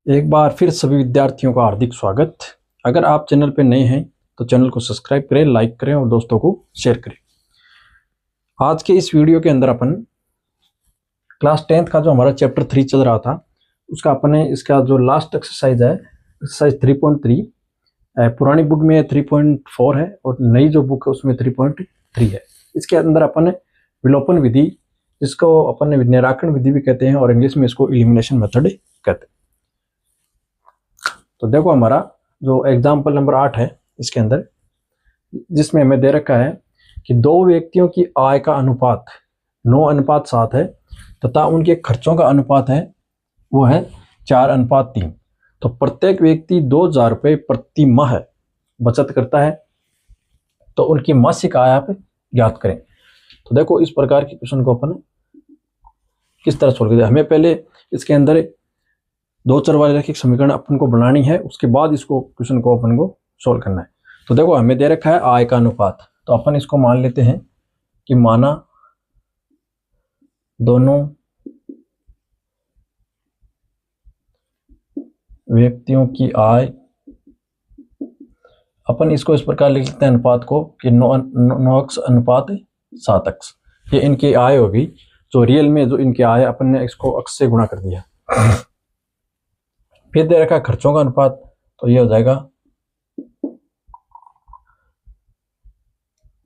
एक बार फिर सभी विद्यार्थियों का हार्दिक स्वागत। अगर आप चैनल पर नए हैं तो चैनल को सब्सक्राइब करें, लाइक करें और दोस्तों को शेयर करें। आज के इस वीडियो के अंदर अपन क्लास 10th का जो हमारा चैप्टर 3 चल रहा था उसका अपने इसका जो लास्ट एक्सरसाइज है, एक्सरसाइज 3.3। पुरानी बुक में 3.4 है और नई जो बुक है उसमें 3.3 है। इसके अंदर अपन विलोपन विधि, जिसको अपन निराकरण विधि भी कहते हैं और इंग्लिश में इसको एलिमिनेशन मेथड कहते हैं। तो देखो हमारा जो एग्जाम्पल नंबर 8 है इसके अंदर, जिसमें हमें दे रखा है कि दो व्यक्तियों की आय का अनुपात 9:7 है तथा उनके खर्चों का अनुपात है वो है 4:3। तो प्रत्येक व्यक्ति 2,000 रुपये प्रति माह बचत करता है, तो उनकी मासिक आय आप ज्ञात करें। तो देखो इस प्रकार के क्वेश्चन को अपन किस तरह सोल्व करें। हमें पहले इसके अंदर दो चर वाले रैखिक समीकरण अपन को बनानी है, उसके बाद इसको क्वेश्चन को अपन को सोल्व करना है। तो देखो हमें दे रखा है आय का अनुपात, तो अपन इसको मान लेते हैं कि माना दोनों व्यक्तियों की आय, अपन इसको इस प्रकार लिख लेते हैं अनुपात को कि 9:7। ये इनकी आय होगी, जो रियल में जो इनकी आय अपन ने इसको अक्स से गुणा कर दिया। फिर दे रखा खर्चों का अनुपात, तो ये हो जाएगा,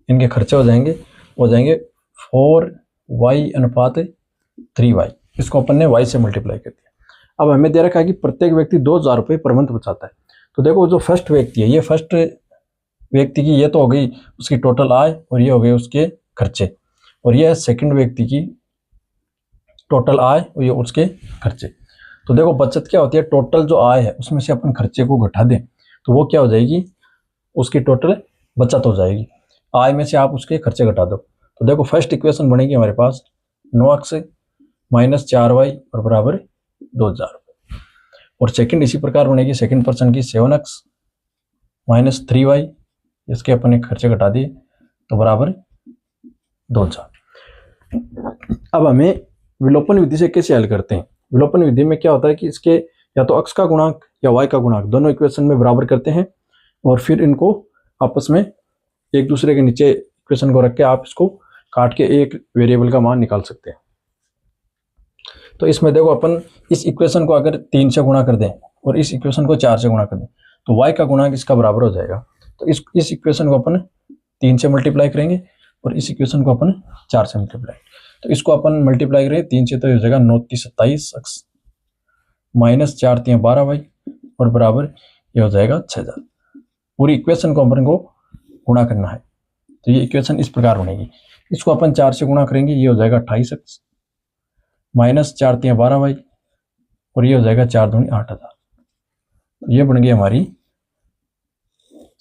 इनके खर्चे हो जाएंगे 4y/3y। इसको अपन ने y से मल्टीप्लाई कर दिया। अब हमें दे रखा है कि प्रत्येक व्यक्ति 2,000 रुपये पर मंथ बचाता है। तो देखो जो फर्स्ट व्यक्ति है, ये फर्स्ट व्यक्ति की ये तो हो गई उसकी टोटल आय और ये हो गए उसके खर्चे, और ये है सेकंड व्यक्ति की टोटल आय और ये उसके खर्चे। तो देखो बचत क्या होती है, टोटल जो आय है उसमें से अपन खर्चे को घटा दें तो वो क्या हो जाएगी, उसकी टोटल बचत हो जाएगी। आय में से आप उसके खर्चे घटा दो। तो देखो फर्स्ट इक्वेशन बनेगी हमारे पास 9x - 4y और बराबर 2,000 रुपये, और सेकंड इसी प्रकार बनेगी सेकंड पर्सन की 7x - 3y, इसके अपने खर्चे घटा दिए तो बराबर 2,000। अब हमें विलोपन विधि से कैसे हल करते हैं। विलोपन विधि में क्या होता है कि इसके या तो x का गुणांक या y का गुणांक दोनों इक्वेशन में बराबर करते हैं और फिर इनको आपस में एक दूसरे के नीचे इक्वेशन को रख के आप इसको काट के एक वेरिएबल का मान निकाल सकते हैं। तो इसमें देखो अपन इस इक्वेशन को अगर 3 से गुणा कर दें और इस इक्वेशन को 4 से गुणा कर दें तो y का गुणांक इसका बराबर हो जाएगा। तो इस इक्वेशन को अपन 3 से मल्टीप्लाई करेंगे और इस इक्वेशन को अपन 4 से मल्टीप्लाई। तो इसको अपन मल्टीप्लाई करेंगे 3 से, तो हो जाएगा 9 × 27x - 4 × 12y और बराबर ये हो जाएगा 6,000। पूरी इक्वेशन को अपन को गुणा करना है, तो ये इक्वेशन इस प्रकार बनेगी। इसको अपन 4 से गुणा करेंगे, ये हो जाएगा 28x - 4 × 12y और ये हो जाएगा 4 दूनी 8,000। ये बन गई हमारी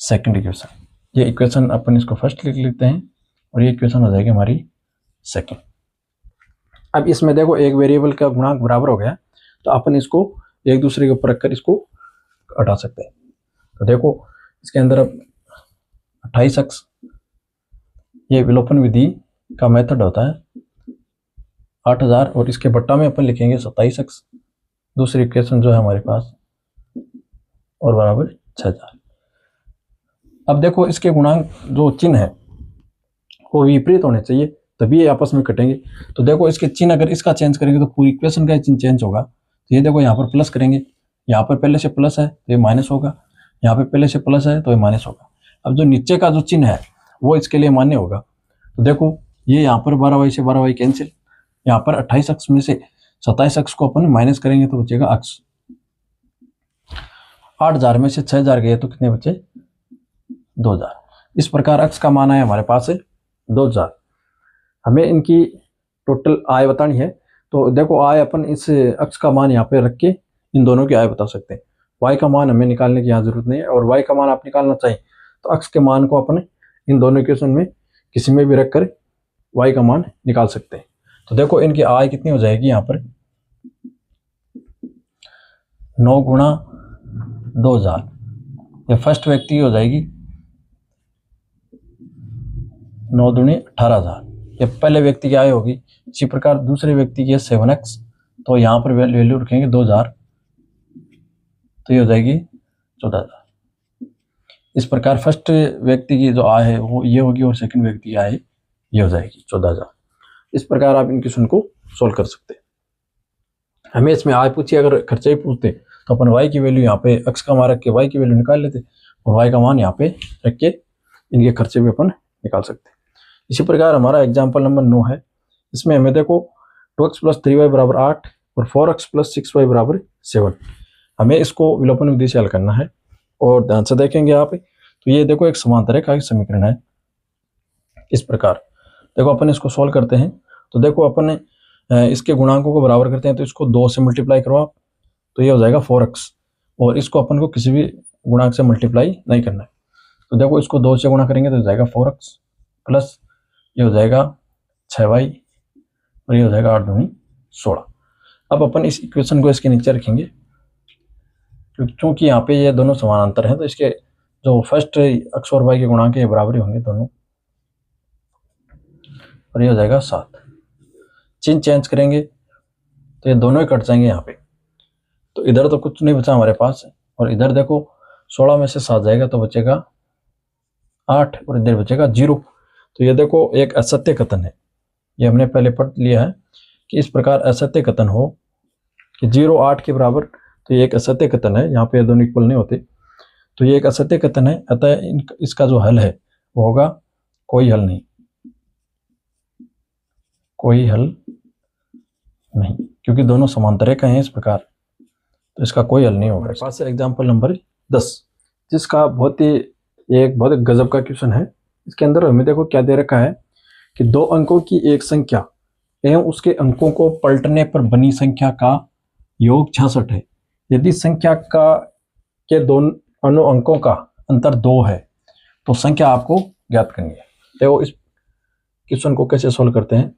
सेकंड इक्वेशन। ये इक्वेशन अपन इसको फर्स्ट लिख लेते हैं और ये इक्वेशन हो जाएगी हमारी सेकंड। अब इसमें देखो एक वेरिएबल का गुणांक बराबर हो गया, तो अपन इसको एक दूसरे के ऊपर रखकर इसको हटा सकते हैं। तो देखो इसके अंदर अब 28x, ये विलोपन विधि का मेथड होता है 8,000 और इसके बट्टा में अपन लिखेंगे 27x, दूसरी इक्वेशन जो है हमारे पास, और बराबर 6,000। अब देखो इसके गुणांक जो चिन्ह है वो विपरीत होने चाहिए, तभी ये आपस में कटेंगे। तो देखो इसके चिन्ह अगर इसका चेंज करेंगे तो पूरी इक्वेशन का चिन्ह चेंज होगा। तो ये देखो यहाँ पर प्लस करेंगे, यहाँ पर पहले से प्लस है तो ये माइनस होगा, यहाँ पे पहले से प्लस है तो ये माइनस होगा। अब जो नीचे का जो चिन्ह है वो इसके लिए मान्य होगा। तो देखो ये यहाँ पर 12y से 12y कैंसिल, यहाँ पर 28x में से 27x को अपन माइनस करेंगे तो बचेगा x। 8,000 में से 6,000 गए तो कितने बचे, 2,000। इस प्रकार x का मान है हमारे पास 2,000। हमें इनकी टोटल आय बतानी है, तो देखो आय अपन इस x का मान यहाँ पे रख के इन दोनों की आय बता सकते हैं। y का मान हमें निकालने की यहाँ जरूरत नहीं है, और y का मान आप निकालना चाहिए तो x के मान को अपन इन दोनों इक्वेशन में किसी में भी रखकर y का मान निकाल सकते हैं। तो देखो इनकी आय कितनी हो जाएगी, यहाँ पर 9 × 2,000, ये फर्स्ट व्यक्ति की हो जाएगी 9 दूनी 18,000, ये पहले व्यक्ति की आय होगी। इसी प्रकार दूसरे व्यक्ति की है 7x, तो यहाँ पर वैल्यू रखेंगे 2,000 तो ये हो जाएगी 14,000। इस प्रकार फर्स्ट व्यक्ति की जो आय है वो ये होगी और सेकंड व्यक्ति की आय ये हो जाएगी 14,000। इस प्रकार आप इन क्वेश्चन को सोल्व कर सकते हैं। हमें इसमें आय पूछी, अगर खर्चे ही पूछते तो अपन y की वैल्यू यहाँ पे x का मान रख के y की वैल्यू निकाल लेते और y का मान यहाँ पे रख के इनके खर्चे भी अपन निकाल सकते हैं। इसी प्रकार हमारा एग्जाम्पल नंबर 9 है। इसमें हमें देखो 2x + 3y = 8 और 4x + 6y = 7। हमें इसको विलोपन विधि से हल करना है और ध्यान से देखेंगे आप तो ये देखो एक समांतर रेखा का समीकरण है। इस प्रकार देखो अपन इसको सोल्व करते हैं तो देखो अपन इसके गुणांकों को बराबर करते हैं तो इसको 2 से मल्टीप्लाई करो आप, तो ये हो जाएगा 4x और इसको अपन को किसी भी गुणांक से मल्टीप्लाई नहीं करना है। तो देखो इसको 2 से गुणा करेंगे तो हो जाएगा 4x प्लस ये हो जाएगा 6y और ये हो जाएगा 8 दूनी 16। अब अपन इस इक्वेशन को इसके नीचे रखेंगे क्योंकि यहाँ पे ये दोनों समानांतर हैं तो इसके जो फर्स्ट x और y के गुणांक ये बराबर ही होंगे दोनों और ये हो जाएगा 7। चिन्ह चेंज करेंगे तो ये दोनों ही कट जाएंगे यहाँ पे, तो इधर तो कुछ नहीं बचा हमारे पास और इधर देखो 16 में से 7 जाएगा तो बचेगा 8 और इधर बचेगा 0। तो ये देखो एक असत्य कथन है, ये हमने पहले पढ़ लिया है कि इस प्रकार असत्य कथन हो कि 0 8 के बराबर, तो ये एक असत्य कथन है, यहाँ पे दोनों इक्वल नहीं होते तो ये एक असत्य कथन है। अतः इसका जो हल है वो होगा कोई हल नहीं, कोई हल नहीं क्योंकि दोनों समांतर रेखा हैं इस प्रकार, तो इसका कोई हल नहीं होगा। हमारे पास है एग्जाम्पल नंबर 10 जिसका बहुत ही गजब का क्वेश्चन है। इसके अंदर हमें देखो क्या दे रखा है कि 2 अंकों की एक संख्या एवं उसके अंकों को पलटने पर बनी संख्या का योग 66 है। यदि संख्या के दोनों अंकों का अंतर 2 है तो संख्या आपको ज्ञात करनी है। देखो इस क्वेश्चन को कैसे सोल्व करते हैं।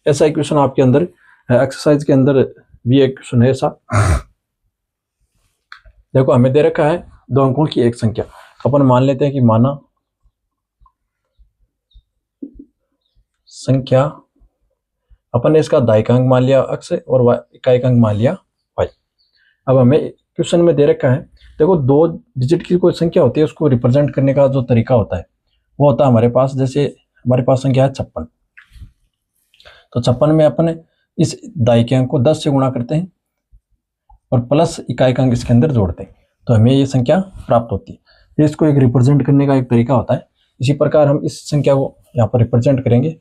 ऐसा क्वेश्चन आपके अंदर एक्सरसाइज के अंदर भी एक क्वेश्चन है ऐसा। देखो हमें दे रखा है 2 अंकों की एक संख्या, अपन मान लेते हैं कि माना संख्या अपन ने इसका दायिकांक मान लिया x और इकाइकांक मान लिया y। अब हमें क्वेश्चन में दे रखा है देखो 2 डिजिट की कोई संख्या होती है उसको रिप्रेजेंट करने का जो तरीका होता है वो होता है हमारे पास, जैसे हमारे पास संख्या है 56 तो 56 में अपन इस दायिकांक को 10 से गुणा करते हैं और प्लस इकाइकांक इसके अंदर जोड़ते हैं तो हमें ये संख्या प्राप्त होती है। ये इसको एक रिप्रेजेंट करने का एक तरीका होता है। इसी प्रकार हम इस संख्या को यहाँ पर रिप्रेजेंट करेंगे।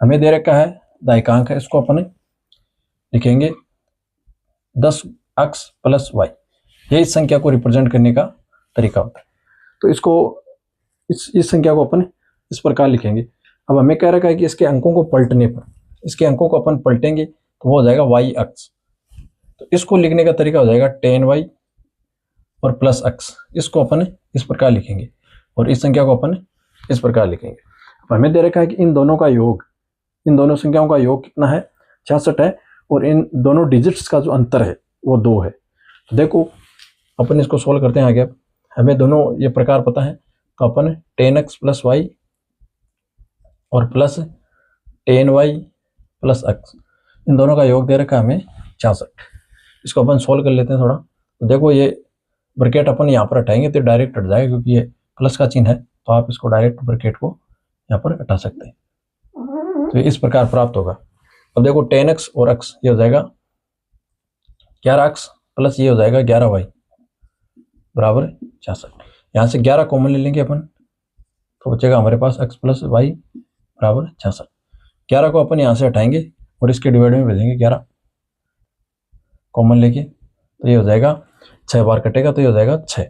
हमें दे रखा है दायिकांक है, इसको अपन लिखेंगे 10x + y। ये इस संख्या को रिप्रेजेंट करने का तरीका होता है। तो इसको इस संख्या को अपन इस प्रकार लिखेंगे। अब हमें कह रखा है कि इसके अंकों को पलटने पर, इसके अंकों को अपन पलटेंगे तो वो हो जाएगा y(x). तो इसको लिखने का तरीका हो जाएगा 10y और प्लस x। इसको अपन इस प्रकार लिखेंगे और इस संख्या को अपन इस प्रकार लिखेंगे। अब हमें दे रखा है कि इन दोनों का योग, इन दोनों संख्याओं का योग कितना है 66 है और इन दोनों डिजिट्स का जो अंतर है वो 2 है। तो देखो अपन इसको सोल्व करते हैं आगे। हमें दोनों ये प्रकार पता है तो अपन 10x + y और प्लस 10y + x, इन दोनों का योग दे रखा है हमें 66। इसको अपन सोल्व कर लेते हैं थोड़ा। तो देखो ये ब्रैकेट अपन यहाँ पर हटाएंगे तो डायरेक्ट हट जाएगा क्योंकि ये प्लस का चिन्ह है, तो आप इसको डायरेक्ट ब्रैकेट को यहाँ पर हटा सकते हैं। तो इस प्रकार प्राप्त होगा। अब देखो 10x और x ये हो जाएगा 11x प्लस ये हो जाएगा 11y बराबर 66। यहाँ से 11 कॉमन ले लेंगे अपन तो बचेगा हमारे पास x + y बराबर 66। 11 को अपन यहाँ से हटाएंगे और इसके डिवाइड में भेजेंगे 11 कॉमन लेके, तो ये हो जाएगा 6 बार कटेगा तो ये हो जाएगा 6।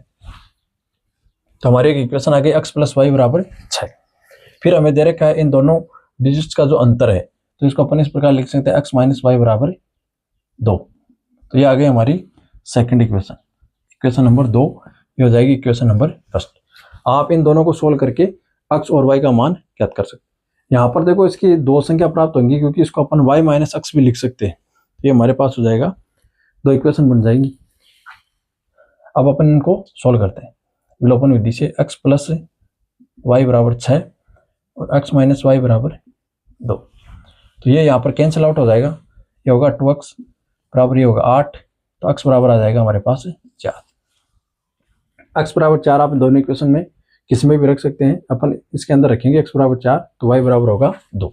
तो हमारी एक इक्वेशन आ गई x + y बराबर 6। फिर हमें दे रखा है इन दोनों डिजिट्स का जो अंतर है तो इसको अपन इस प्रकार लिख सकते हैं x - y बराबर 2। तो ये आ गई हमारी सेकंड इक्वेशन, इक्वेशन नंबर 2 ये हो जाएगी इक्वेशन नंबर फर्स्ट। आप इन दोनों को सोल्व करके x और y का मान ज्ञात कर सकते हैं। यहाँ पर देखो इसकी 2 संख्या प्राप्त होंगी क्योंकि इसको अपन y - x भी लिख सकते हैं। ये हमारे पास हो जाएगा 2 इक्वेशन बन जाएंगी। अब अपन इनको सोल्व करते हैं विलोपन विधि से। x + y बराबर 6 और x - y बराबर 2। तो ये यहाँ पर कैंसिल आउट हो जाएगा। ये होगा 2x बराबर ये होगा 8 तो x बराबर आ जाएगा हमारे पास 4। x बराबर 4 आप दोनों इक्वेशन में किसी में भी रख सकते हैं। अपन इसके अंदर रखेंगे x बराबर 4 तो y बराबर होगा 2।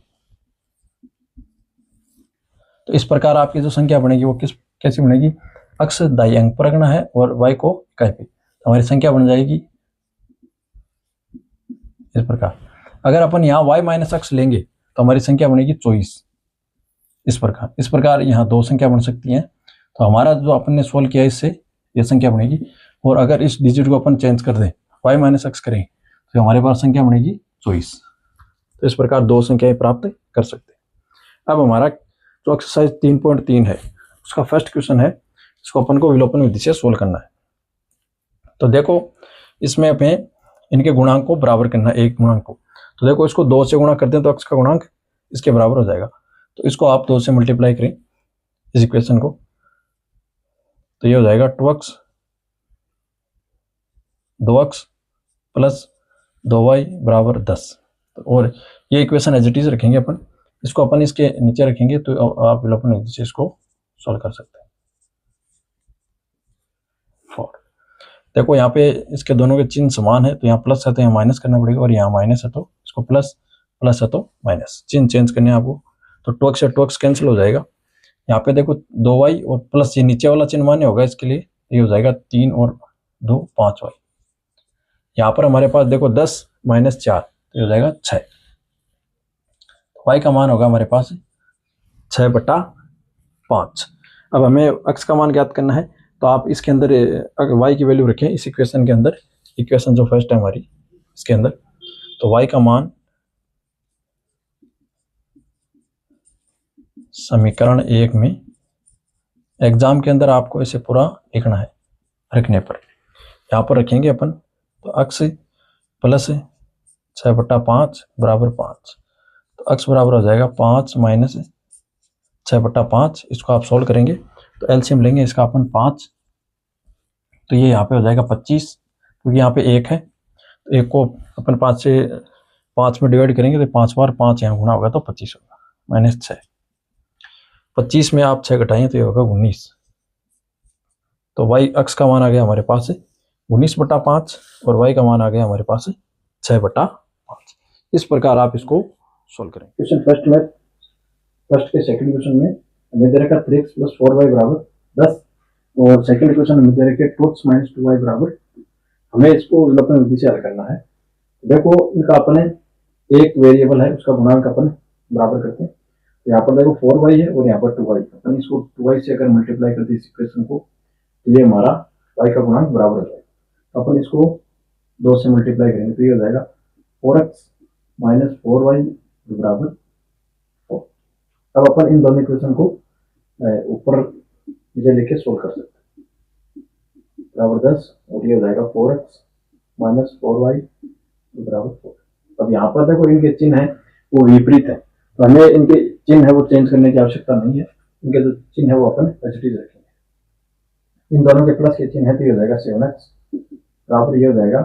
तो इस प्रकार आपकी जो संख्या बनेगी वो कैसी बनेगी, x दाई अंक पर रखना है और y को इकाई पे, तो हमारी संख्या बन जाएगी इस प्रकार। अगर अपन यहाँ y माइनस x लेंगे तो हमारी संख्या बनेगी 24। इस प्रकार यहाँ दो संख्या बन सकती हैं। तो हमारा जो अपन ने सोल्व किया इससे ये संख्या बनेगी। और अगर इस डिजिट को अपन चेंज कर दें, y माइनस एक्स करें, तो हमारे पास संख्या बनेगी 24। तो इस प्रकार दो संख्याएं प्राप्त कर सकते हैं। अब हमारा जो एक्सरसाइज 3.3 है उसका फर्स्ट क्वेश्चन है, इसको अपन को विलोपन विधि से सोल्व करना है। तो देखो इसमें हमें इनके गुणांक को बराबर करना है, एक गुणांक को। तो देखो इसको 2 से गुणा करते हैं तो x का गुणांक इसके बराबर हो जाएगा। तो इसको आप 2 से मल्टीप्लाई करें इस इक्वेशन को, तो ये हो जाएगा 2x प्लस 2y बराबर 10। और ये इक्वेशन एज इट इज रखेंगे अपन, इसको अपन इसके नीचे रखेंगे तो आप विलोपन विधि से इसको सॉल्व कर सकते हैं। देखो यहाँ पे इसके दोनों के चिन्ह समान है, तो यहाँ प्लस है तो यहाँ माइनस करना पड़ेगा, और यहाँ माइनस है तो इसको प्लस, प्लस है तो माइनस, चिन्ह चेंज करने हैं आपको। तो 2x से 2x कैंसिल हो जाएगा। यहाँ पे देखो 2y और प्लस ये नीचे वाला चिन्ह मान्य होगा इसके लिए, ये हो जाएगा 3 और 2 5y। यहाँ पर हमारे पास देखो 10 माइनस 4 तो ये हो जाएगा 6। y का मान होगा हमारे पास 6/5। अब हमें x का मान ज्ञात करना है, तो आप इसके अंदर अगर y की वैल्यू रखें इस इक्वेशन के अंदर, इक्वेशन जो फर्स्ट है हमारी इसके अंदर, तो y का मान समीकरण 1 में एग्जाम के अंदर आपको इसे पूरा लिखना है। रखने पर यहाँ पर रखेंगे अपन, तो x प्लस 6/5 बराबर 5। तो x बराबर हो जाएगा 5 माइनस 6/5। इसको आप सोल्व करेंगे तो एलसीएम लेंगे इसका अपन 5, तो ये यहाँ पे हो जाएगा 25, क्योंकि यहाँ पे 1 है तो 1 को अपन 5 में डिवाइड करेंगे तो 5 बार 5 यहाँ गुणा होगा तो 25 होगा, माइनस 6। 25 में आप 6 घटाएंगे तो ये होगा 19। तो y x का मान आ गया हमारे पास 19/5 और y का मान आ गया हमारे पास 6/5। इस प्रकार आप इसको सोल्व करें। क्वेश्चन फर्स्ट के सेकंड क्वेश्चन में हमें दे रखा 3x + 4y बराबर 10, और सेकंड क्वेश्चन में दे रखे 2x - 2y बराबर। हमें इसको विलोपन विधि से हल करना है। देखो इनका अपन एक वेरिएबल है उसका गुणांक अपन बराबर करते हैं। तो यहाँ पर देखो 4y है और यहाँ पर 2y, अपन इसको 2y से अगर मल्टीप्लाई करते हैं इस इक्वेशन को, तो ये हमारा y का गुणांक बराबर हो जाएगा। तो अपन इसको 2 से मल्टीप्लाई करेंगे तो ये हो जाएगा 4x - 4y बराबर 4। अब अपन इन दोनों इक्वेशन को ऊपर नीचे लेके सोल्व कर सकते हैं। बराबर 10 और ये हो जाएगा 4x - 4y बराबर 4। अब यहाँ पर देखो इनके चिन्ह है वो विपरीत है, तो हमें इनके चिन्ह है वो चेंज करने की आवश्यकता नहीं है। इनके जो चिन्ह है वो अपन एज इट इज रखेंगे। इन दोनों के प्लस के चिन्ह है तो ये हो जाएगा 7x बराबर ये हो जाएगा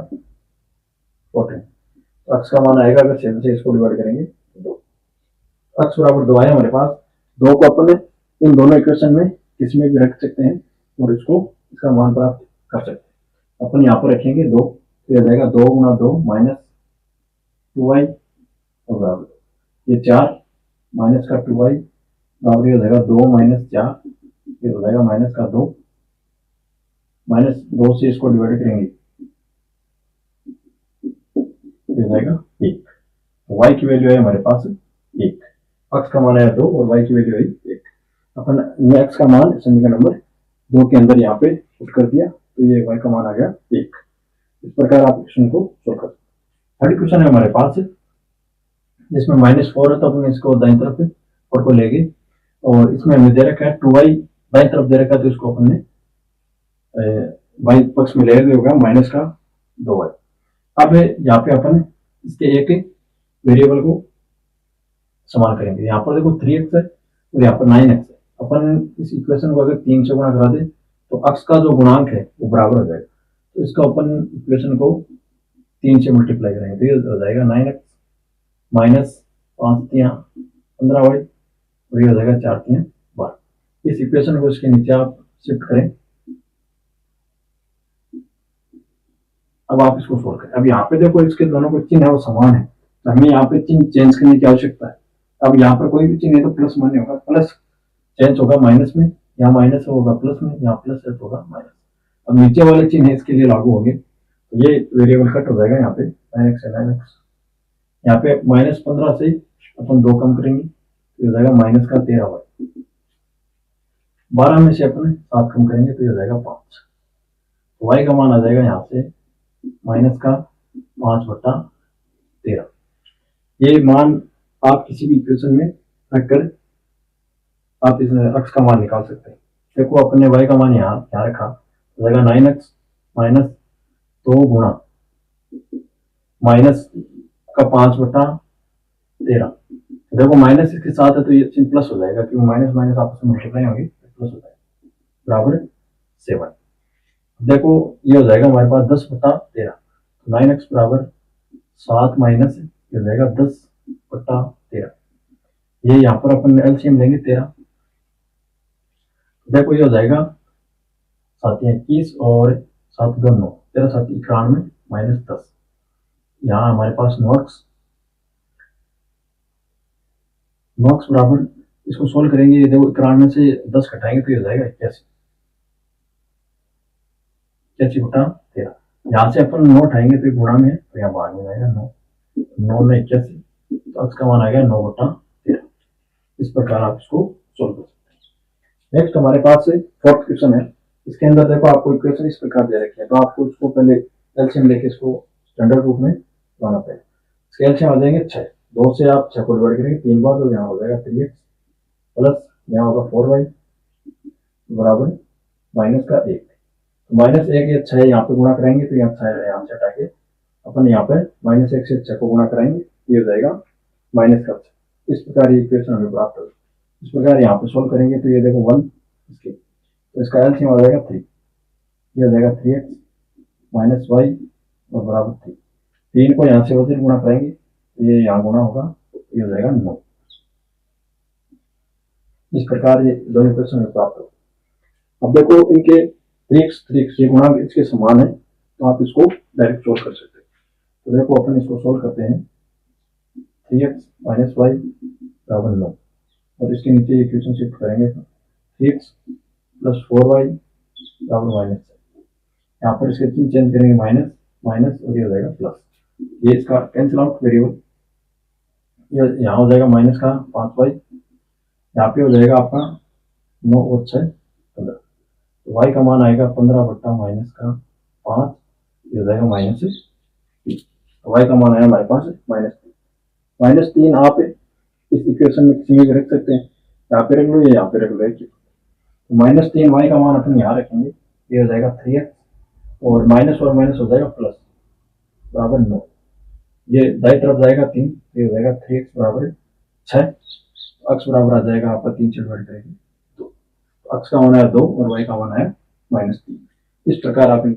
14। तो x का मान आएगा, अगर 7 से इसको डिवाइड करेंगे तो 2। x बराबर 2 आया हमारे पास। 2 को अपन इन दोनों इक्वेशन में किसी में भी रख सकते हैं और इसको इसका मान प्राप्त कर सकते हैं। अपन यहाँ पर रखेंगे 2, तो ये हो जाएगा 2 × 2 - 2y बराबर ये 4 माइनस का 2y बराबर ये हो जाएगा 2 - 4, ये हो जाएगा माइनस का 2, -2 से इसको डिवाइड करेंगे ये हो जाएगा 1। y की वैल्यू है हमारे पास 1, x का मान है 2 और y की वैल्यू है 1। अपन x का मान समीकरण नंबर 2 के अंदर यहाँ पे पुट कर दिया तो ये y का मान आ गया 1। इस प्रकार आप क्वेश्चन को सोल्व कर सकते हैं। थर्ड क्वेश्चन है हमारे पास जिसमें -4 है, तो अपन इसको दाईं तरफ 4 को लेंगे और इसमें हमें दे रखा है 2y दाईं तरफ दे रखा है, तो इसको अपन ने बाईं पक्ष में ले होगा माइनस का 2y। अब यहाँ पे अपन इसके एक वेरिएबल को समान करेंगे। यहाँ पर देखो 3x है और यहाँ पर 9x है। अपन इस इक्वेशन को अगर 3 से गुणा करा दे तो x का जो गुणांक है वो बराबर हो जाएगा। तो इसका अपन इक्वेशन को 3 से मल्टीप्लाई करेंगे तो ये हो जाएगा 9x माइनस 5 × 15y और ये हो जाएगा 4 × 12। इस इक्वेशन को इसके नीचे आप शिफ्ट करें। अब आप इसको सोल्व करें। अब यहाँ पे देखो इसके दोनों को चिन्ह है वो समान है, तो हमें यहाँ पे चिन्ह चेंज करने की आवश्यकता है। अब यहाँ पर कोई भी चिन्ह है तो प्लस मान्य होगा, प्लस चेंज होगा माइनस में, यहाँ माइनस होगा प्लस में, यहाँ प्लस है तो होगा माइनस। अब नीचे वाले चिन्ह इसके लिए लागू होंगे, तो ये वेरिएबल कट हो जाएगा यहाँ पे 9x है 9x। यहाँ पे -15 से अपन 2 कम करेंगे तो हो जाएगा -13y। 12 में से अपन 7 कम करेंगे तो हो जाएगा 5। तो y का मान आ जाएगा यहाँ से -5/13। ये मान आप किसी भी इक्वेशन में रखकर आप इस x का मान निकाल सकते हैं। देखो अपने y का मान यहाँ रखा, हो जाएगा 9x माइनस 2 गुणा माइनस का 5/13। देखो माइनस इसके साथ है तो ये चिन्ह प्लस हो जाएगा, क्योंकि माइनस माइनस आपस में मल्टीप्लाई होंगे तो प्लस हो जाएगा, बराबर 7। देखो ये हो जाएगा हमारे पास 10/13, 9x बराबर 7 माइनस ये हो जाएगा 10/13। ये यहाँ पर अपन एलसीएम लेंगे 13। देखो ये हो जाएगा 7 21 और 7 2 9, 13 7 91 माइनस 10। यहाँ हमारे पास 9x बराबर, इसको सोल्व करेंगे, देखो 91 से 10 घटाएंगे तो ये हो जाएगा 81/13। यहाँ से अपन 9 उठाएंगे तो गुणा में है तो यहाँ भाग में जाएगा 9 में 81, तो x का मान आ गया 9/13। इस प्रकार आप इसको सोल्व कर सकते हैं। नेक्स्ट हमारे पास फोर्थ क्वेश्चन है। इसके अंदर देखो आपको इक्वेशन इस प्रकार दे रखी है, तो आपको इसको पहले एलसीएम लेके इसको स्टैंडर्ड रूप में लाना पड़ेगा। इसके एलसीएम आ जाएंगे 6, 2 से आप 6 को डिवाइड करेंगे 3 बार, तो यहाँ हो जाएगा 3x प्लस यहाँ होगा 4y बराबर माइनस का 1। तो -1 या 6 यहाँ पे गुणा कराएंगे तो यहाँ 6 यहाँ से हटा के अपन यहाँ पे -1 से 6 को गुणा कराएंगे, ये हो जाएगा माइनस का 6। इस प्रकार ये इक्वेशन हमें प्राप्त होगी। इस प्रकार यहाँ पे सोल्व करेंगे तो ये देखो 1 इसके, तो इसका एलसीएम आ जाएगा 3, ये हो जाएगा 3x माइनस y और बराबर 3। 3 को यहाँ से वजन गुणा कराएंगे तो ये यहाँ गुणा होगा, ये हो जाएगा 9। इस प्रकार ये दोनों इक्वेशन हमें प्राप्त होगा। अब देखो इनके 3x ये गुणा इसके समान है, तो आप इसको डायरेक्ट सोल्व कर सकते हैं। तो देखो अपन इसको सोल्व करते हैं, 3x माइनस y बराबर 9, और इसके नीचे इक्वेशन शिफ्ट करेंगे तो 3x प्लस 4y बराबर माइनस 6। यहाँ पर इसके चिन्ह चेंज करेंगे माइनस माइनस और ये हो जाएगा प्लस, ये इसका कैंसिल आउट वेरिएबल, ये यहाँ हो जाएगा माइनस का 5y, यहाँ पे हो जाएगा आपका 9 और 6 15। तो y का मान आएगा 15 माइनस का 5, ये हो जाएगा -3। तो y का मान आया हमारे पास -3। -3 आप इस इक्वेशन में किसी में भी रख सकते हैं, यहाँ पे रख लो या यहाँ पे रख लो। तो -3 y का मान अपन यहाँ रखेंगे, ये हो जाएगा 3x और माइनस और माइनस हो जाएगा प्लस बराबर 9। ये दाई तरफ जाएगा 3, ये हो जाएगा 3x बराबर 6। x बराबर आ जाएगा आपका 3 से डिवाइड करेंगे 2, तो x का मान आया 2 और y का मान आया -3। इस प्रकार आप